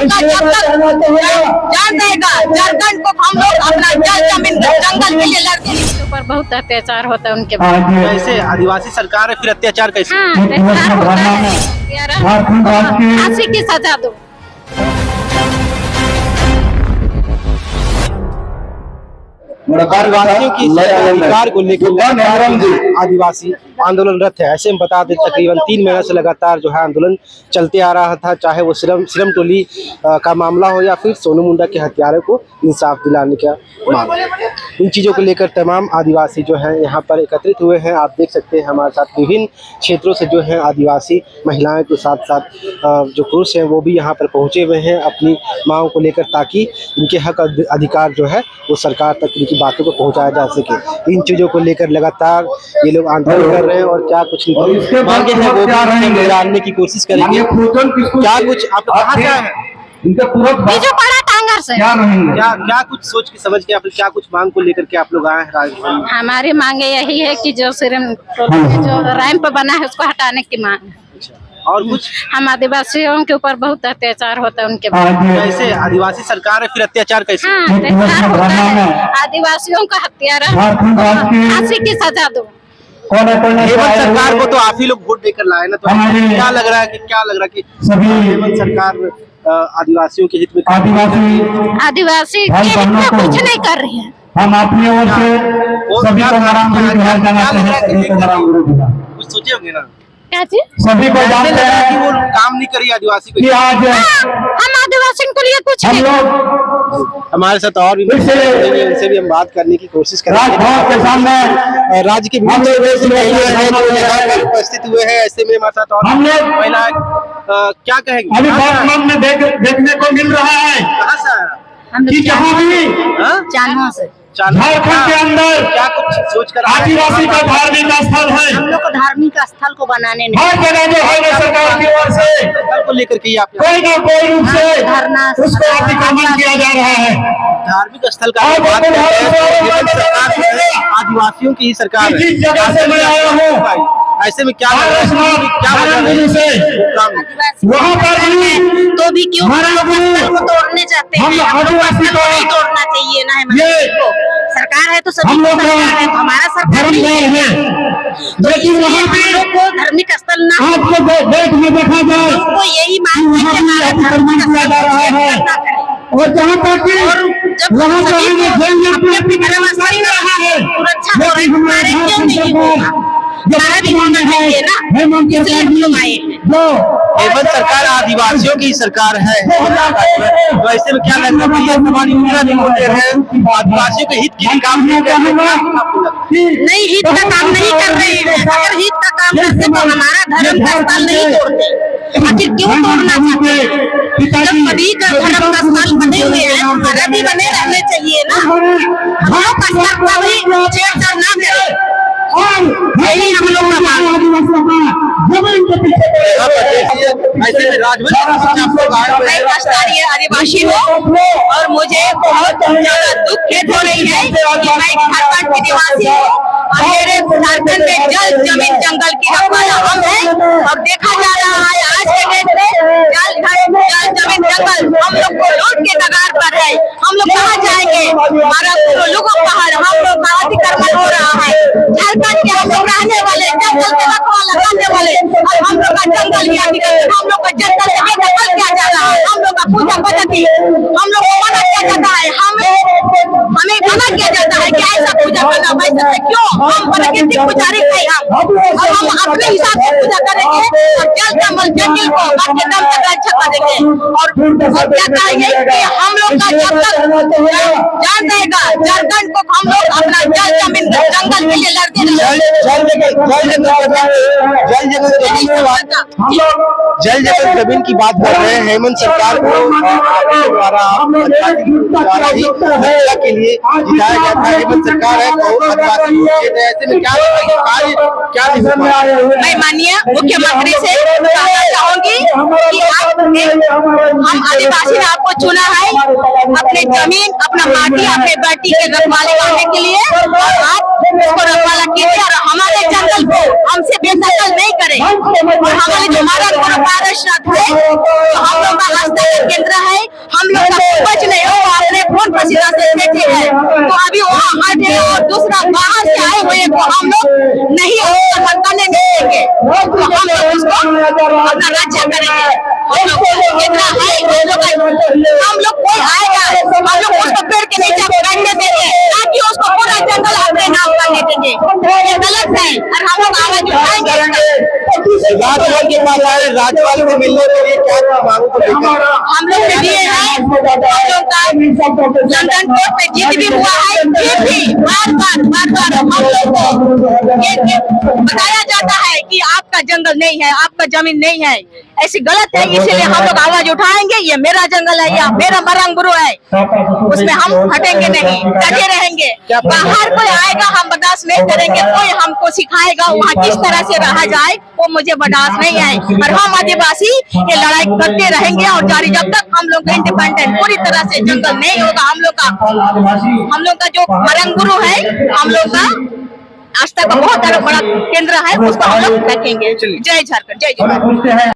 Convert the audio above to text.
लोग का जब तक जान रहेगा झारखंड को हम लोग अपना जल जमीन जंगल के लिए लड़ते हैं। ऊपर बहुत अत्याचार होता है उनके कैसे आदिवासी सरकार है फिर अत्याचार कैसे? हाँ, अत्याचार होता है। फांसी की सजा दो। आदिवासियों की अधिकार को लेकर आदिवासी आंदोलनरत है। ऐसे में बता दें तकरीबन 3 महीने से लगातार जो है आंदोलन चलते आ रहा था, चाहे वो सिरम टोली का मामला हो या फिर सोनू मुंडा के हत्यारों को इंसाफ दिलाने का मामला। इन चीज़ों को लेकर तमाम आदिवासी जो हैं यहाँ पर एकत्रित हुए हैं। आप देख सकते हैं हमारे साथ विभिन्न क्षेत्रों से जो है आदिवासी महिलाएं के साथ साथ जो पुरुष हैं वो भी यहाँ पर पहुँचे हुए हैं अपनी मांगों को लेकर, ताकि इनके हक अधिकार जो है वो सरकार तक इनकी बातों को पहुँचाया जा सके। इन चीज़ों को लेकर लगातार ये लोग आंदोलन कर रहे हैं और क्या कुछ मांगे हैं वो भी जानने की कोशिश करेंगे। क्या कुछ आप कहाँ से आए हैं? क्या कुछ सोच के समझ के क्या कुछ मांग को लेकर के आप लोग आए हैं राजस्थान में? हमारी मांगे यही है कि जो सिरम जो रैंप बना है उसको हटाने की मांग है। और कुछ? हम आदिवासियों के ऊपर बहुत अत्याचार होता है उनके कैसे आदिवासी सरकार है फिर अत्याचार कैसे? हाँ, अत्याचार होता है। आदिवासियों का हत्यारा फांसी की सजा दो। हेमंत सरकार को तो आप ही लोग वोट देकर लाए ना, तो क्या लग रहा है कि हेमंत सरकार आदिवासियों के हित में आदिवासी के हित में कुछ नहीं कर रही है। हम अपनी ओर से सभी को कुछ सोचे होंगे ना? क्या चीज? सभी को जानते हैं कि वो काम नहीं करी आदिवासी को। आज हम आदिवासियों के लिए कुछ हम नहीं। लोग हमारे साथ और भी उनसे भी हम बात करने की कोशिश करेंगे। राजभवन के सामने राज्य के उपस्थित हुए हैं, ऐसे में हमारे साथ और हम लोग महिलाएं क्या कहेंगे? अभी वर्तमान में देखने को मिल रहा है कहाँ से आया? कि जहाँ भी जानवा से झारखंड के अंदर क्या कुछ सोच कर आदिवासी का धार्मिक स्थल है, हम लोग को धार्मिक स्थल को बनाने नहीं, हर जगह जो है सरकार की ओर से को लेकर के आप कोई ना कोई रूप से धरना उसको अतिक्रमण किया जा रहा है। धार्मिक स्थल का बात करते हैं, सरकार आदिवासियों की ही सरकार है। जिस जगह से मैं आया हूँ ऐसे में क्या लग रहा है क्या वहाँ पर तो भी क्यों तोड़ने जाते हैं? हम आदिवासी को तोड़ना चाहिए ना। ये सरकार है तो सभी हम लोग सरकार है, तो हमारा सरकार धर्म नहीं गए है। हैं, तो लेकिन इसलिए वहाँ हम पे लोग को धार्मिक स्थल ना आपको देश में देखा जाए तो यही मांग है कि वहाँ भी हमारा अतिक्रमण किया जा रहा है। और जहाँ तक कि वहाँ पर अपने धर्म स्थल रहा है सुरक्षा हो रही, हमारे क्यों नहीं होगा? हमारा भी होना चाहिए ना, इसलिए हम लोग आए हैं। हेमंत सरकार आदिवासियों की सरकार है, तो ऐसे में क्या लगता है ये हमारी योजना नहीं होते हैं आदिवासियों के हित की काम नहीं कर रहे हैं? नहीं, हित का काम नहीं कर रहे हैं। अगर हित का काम करते तो हमारा धर्म का स्थल नहीं तोड़ते। आखिर क्यों तोड़ना चाहते हैं? जब सभी का धर्म का स्थल बने हुए हैं, हमारा भी बने रहने चाहिए ना। हम लोग का स्तर का भी छेड़छाड़ ना करें, यही हम लोग का मांग है। ऐसे में मैं कष्टारिया आदिवासी हूँ और मुझे बहुत ज्यादा दुख हो रही है कि मैं झारखंड की निवासी हूँ और मेरे झारखंड में जल जमीन जंगल की रखवाला हम है। और देखा जा रहा है आज के डेट में जल जमीन जंगल हम लोग को लूट के कगार पर है। हम लोग कहाँ जाएंगे? हमारा लोगों का हम लोग का अतिक्रमण हो रहा है। झारखंड के हम लोग रहने वाले जंगल के रखवाला करने वाले और हम लोग का जंगल ही अतिक्रमण, हम लोग का जंगल से बेदखल किया जा रहा है। हम लोग का पूजा पद्धति हम लोग को मना किया जाता है। हमें मना किया जाता है कि ऐसा पूजा करना वैसे क्यों? हम प्रकृति पुजारी है हम, और हम अपने हिसाब से पूजा करेंगे और जल जंगल जंगल को बाकी दम तक रक्षा करेंगे। और क्या कहेंगे कि हम लोग का जब तक जान रहेगा झारखंड को हम लोग अपना जल जमीन जंगल के लिए लड़ते रहेंगे। जल जगत जमीन की बात कर रहे हैं। हेमंत सरकार को द्वारा के लिए जिताया गया था। हेमंत सरकार है तो आदिवासी ऐसे में क्या नहीं हो पाया? मैं माननीय मुख्यमंत्री से कहना चाहूंगी कि हम आदिवासी ने आपको चुना है अपने जमीन, अपना माटी, अपने बेटी के रखवाले करने के लिए, और आप उसको रखवाला कीजिए और हमारे जंगल को हमसे बेदखल नहीं करें। और हमारे जो हमारा गुरु पारस है तो हम लोग का हस्तक्षेप केंद्र है दूसरा बाहर से आए हुए को हम लोग नहीं करने देंगे, तो हम लोग उसको अपना रक्षा करेंगे। हम लोग इतना है, हम लोग कोई आएगा हम लोग उसको पेड़ के नीचे बैठने देंगे, ताकि उसको पूरा जंगल अपने नाम करने देंगे। ये गलत है और हम लोग आवाज उठाएंगे। राज्यपाल के पास आए, राज्यपाल से मिलने के लिए क्या मांगों को लेकर हम लोग के लिए है, हम लोग का लंदन कोर्ट में जीत भी हुआ है, फिर भी बार बार हम लोग को ये बताया जाता है कि आपका जंगल नहीं है, आपका जमीन नहीं है, ऐसी गलत है। इसीलिए हम लोग आवाज उठाएंगे, ये मेरा जंगल है या मेरा मरंगुरु है, उसमें हम हटेंगे नहीं, डटे रहेंगे। बाहर कोई आएगा हम बर्दाश्त नहीं करेंगे, कोई हमको सिखाएगा वहाँ किस तरह से रहा जाए, वो मुझे बर्दाश्त नहीं है। और हम आदिवासी ये लड़ाई करते रहेंगे और जारी, जब तक हम लोग इंडिपेंडेंट पूरी तरह से जंगल नहीं होगा। हम लोग का जो मरंगुरु है, हम लोग का आस्था का बहुत बड़ा केंद्र है, उसको हम लोग रखेंगे। जय झारखंड, जय जवाहर।